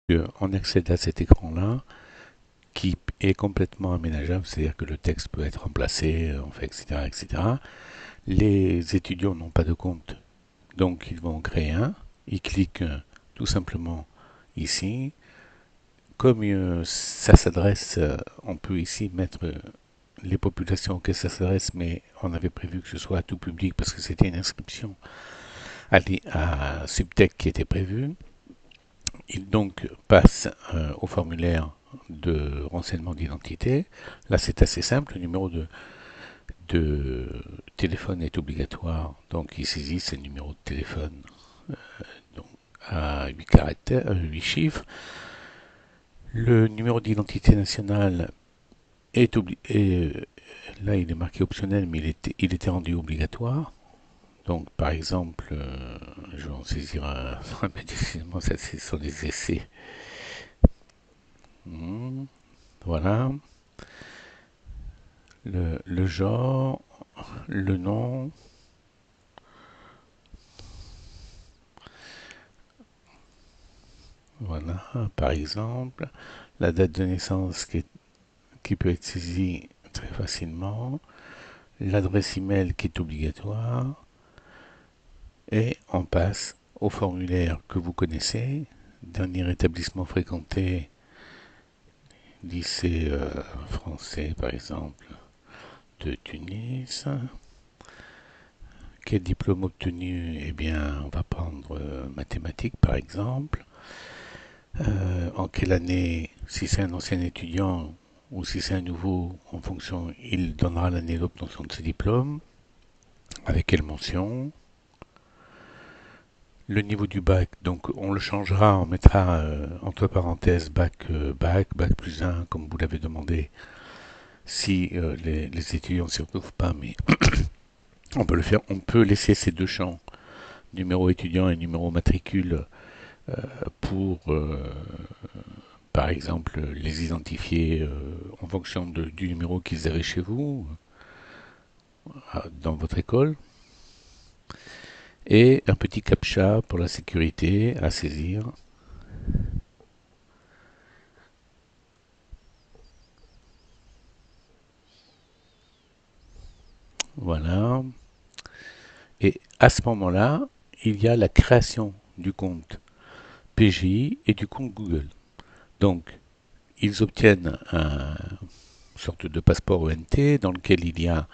On accède à cet écran-là qui est complètement aménageable, c'est-à-dire que le texte peut être remplacé, en fait, etc., etc. Les étudiants n'ont pas de compte, donc ils vont en créer un. Ils cliquent tout simplement ici. Comme ça s'adresse, on peut ici mettre les populations auxquelles ça s'adresse, mais on avait prévu que ce soit à tout public parce que c'était une inscription à Subtech qui était prévue. Il donc passe au formulaire de renseignement d'identité. Là, c'est assez simple. Le numéro de téléphone est obligatoire. Donc, il saisit ce numéro de téléphone donc, à 8 caractères, 8 chiffres. Le numéro d'identité nationale là, il est marqué optionnel, mais il était rendu obligatoire. Donc, par exemple, je vais en saisir un. Excusez-moi, ça, ce sont des essais. Voilà. Le genre, le nom, voilà, par exemple. La date de naissance qui peut être saisie très facilement. L'adresse email qui est obligatoire. Et on passe au formulaire que vous connaissez. Dernier établissement fréquenté, lycée français par exemple de Tunis. Quel diplôme obtenu? Eh bien, on va prendre mathématiques par exemple. En quelle année, si c'est un ancien étudiant ou si c'est un nouveau, en fonction, il donnera l'année d'obtention de ce diplôme. Avec quelle mention? Le niveau du bac, donc on le changera, on mettra entre parenthèses bac plus un comme vous l'avez demandé, si les étudiants ne s'y retrouvent pas, mais on peut le faire, on peut laisser ces deux champs, numéro étudiant et numéro matricule, pour, par exemple, les identifier en fonction du numéro qu'ils avaient chez vous, dans votre école, et un petit captcha pour la sécurité à saisir. Voilà. Et à ce moment-là, il y a la création du compte PGI et du compte Google. Donc, ils obtiennent une sorte de passeport ONT dans lequel il y a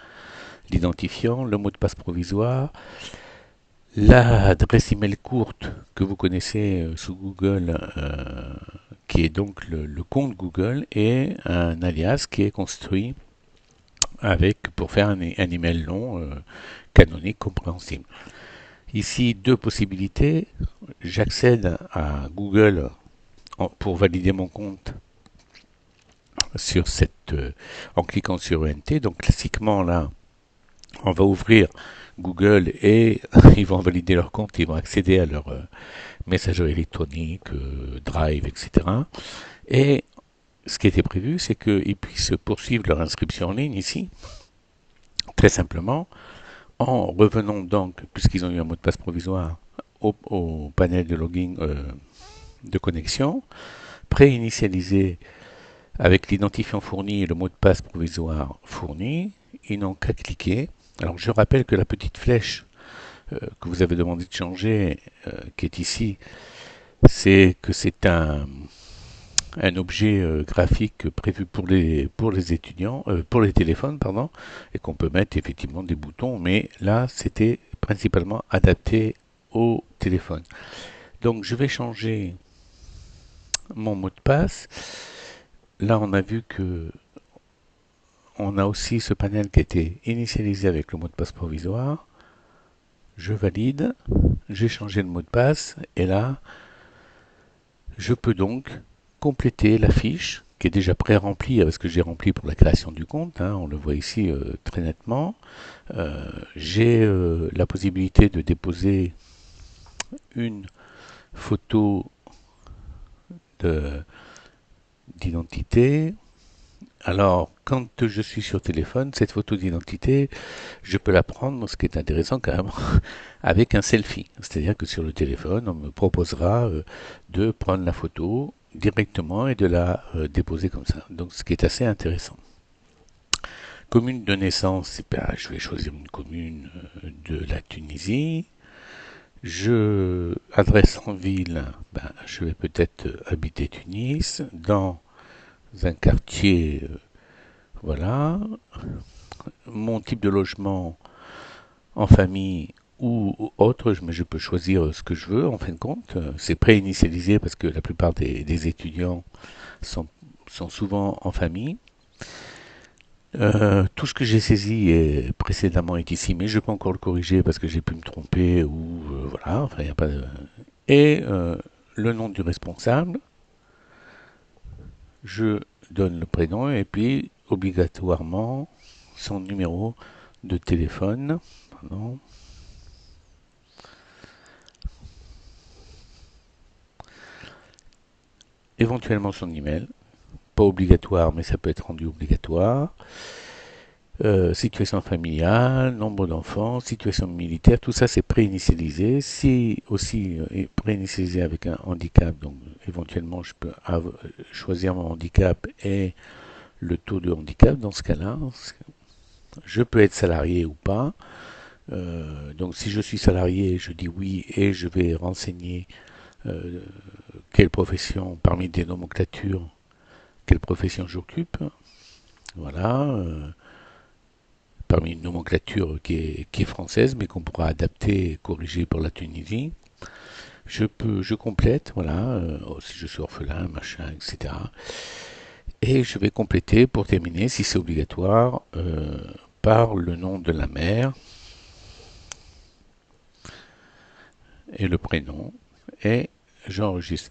l'identifiant, le mot de passe provisoire, l'adresse email courte que vous connaissez sous Google, qui est donc le compte Google, et un alias qui est construit pour faire un email long, canonique, compréhensible. Ici, deux possibilités. J'accède à Google pour valider mon compte en cliquant sur ENT. Donc classiquement là, on va ouvrir Google et ils vont valider leur compte, ils vont accéder à leur messagerie électronique, Drive, etc. Et ce qui était prévu, c'est qu'ils puissent poursuivre leur inscription en ligne ici, très simplement, en revenant donc, puisqu'ils ont eu un mot de passe provisoire, au panel de login de connexion, préinitialisé avec l'identifiant fourni et le mot de passe provisoire fourni. Ils n'ont qu'à cliquer. Alors je rappelle que la petite flèche que vous avez demandé de changer, qui est ici, c'est un objet graphique prévu pour les étudiants, pour les téléphones, pardon, et qu'on peut mettre effectivement des boutons, mais là c'était principalement adapté au téléphone. Donc je vais changer mon mot de passe. Là on a vu que on a aussi ce panel qui a été initialisé avec le mot de passe provisoire. Je valide, j'ai changé le mot de passe et là je peux donc compléter la fiche qui est déjà pré-remplie avec ce que j'ai rempli pour la création du compte, hein, on le voit ici très nettement. J'ai la possibilité de déposer une photo de- d'identité. Alors, quand je suis sur téléphone, cette photo d'identité, je peux la prendre, ce qui est intéressant quand même, avec un selfie. C'est-à-dire que sur le téléphone, on me proposera de prendre la photo directement et de la déposer comme ça. Donc ce qui est assez intéressant. Commune de naissance, ben, je vais choisir une commune de la Tunisie. Adresse en ville, ben, je vais peut-être habiter Tunis, dans un quartier, voilà. Mon type de logement en famille ou autre, mais je peux choisir ce que je veux en fin de compte. C'est pré-initialisé parce que la plupart des étudiants sont, sont souvent en famille. Tout ce que j'ai saisi précédemment est ici, mais je peux encore le corriger parce que j'ai pu me tromper ou voilà. Enfin, y a pas de... Et le nom du responsable, je donne le prénom et puis obligatoirement son numéro de téléphone. Pardon. Éventuellement son email. Pas obligatoire, mais ça peut être rendu obligatoire. Situation familiale, nombre d'enfants, situation militaire, tout ça c'est préinitialisé. Si aussi est préinitialisé avec un handicap, donc éventuellement je peux choisir mon handicap et le taux de handicap. Dans ce cas-là, je peux être salarié ou pas. Donc si je suis salarié, je dis oui et je vais renseigner euh, quelle profession parmi des nomenclatures, quelle profession j'occupe. Voilà. Parmi une nomenclature qui est française, mais qu'on pourra adapter et corriger pour la Tunisie. Je complète, voilà, si je suis orphelin, machin, etc. Et je vais compléter pour terminer, si c'est obligatoire, par le nom de la mère et le prénom, et j'enregistre.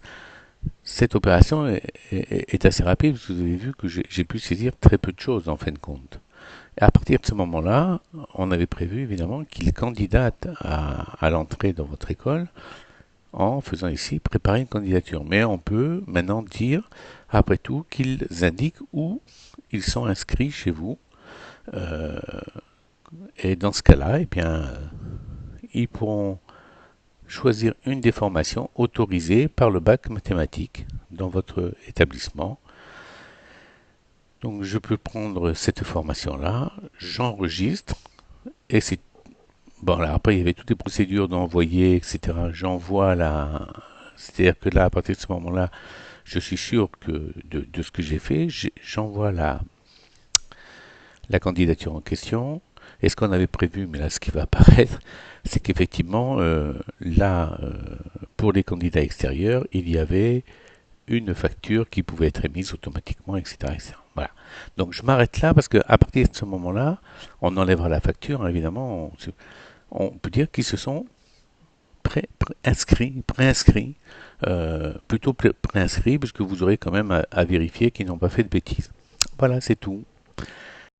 Cette opération est assez rapide, parce que vous avez vu que j'ai pu saisir très peu de choses en fin de compte. Et à partir de ce moment-là, on avait prévu évidemment qu'il candidate à l'entrée dans votre école en faisant ici préparer une candidature. Mais on peut maintenant dire, après tout, qu'ils indiquent où ils sont inscrits chez vous. Euh, et dans ce cas-là, eh bien, ils pourront choisir une des formations autorisées par le bac mathématique dans votre établissement. Donc je peux prendre cette formation-là, j'enregistre, et c'est bon, là, après, il y avait toutes les procédures d'envoyer, etc. J'envoie la. C'est-à-dire que là, à partir de ce moment-là, je suis sûr que de ce que j'ai fait, j'envoie la candidature en question. Et ce qu'on avait prévu, mais là, ce qui va apparaître, c'est qu'effectivement, là, pour les candidats extérieurs, il y avait une facture qui pouvait être émise automatiquement, etc., etc. Voilà. Donc, je m'arrête là parce qu'à partir de ce moment-là, on enlèvera la facture, hein, évidemment. On peut dire qu'ils se sont préinscrits, plutôt préinscrits, parce que vous aurez quand même à vérifier qu'ils n'ont pas fait de bêtises. Voilà, c'est tout.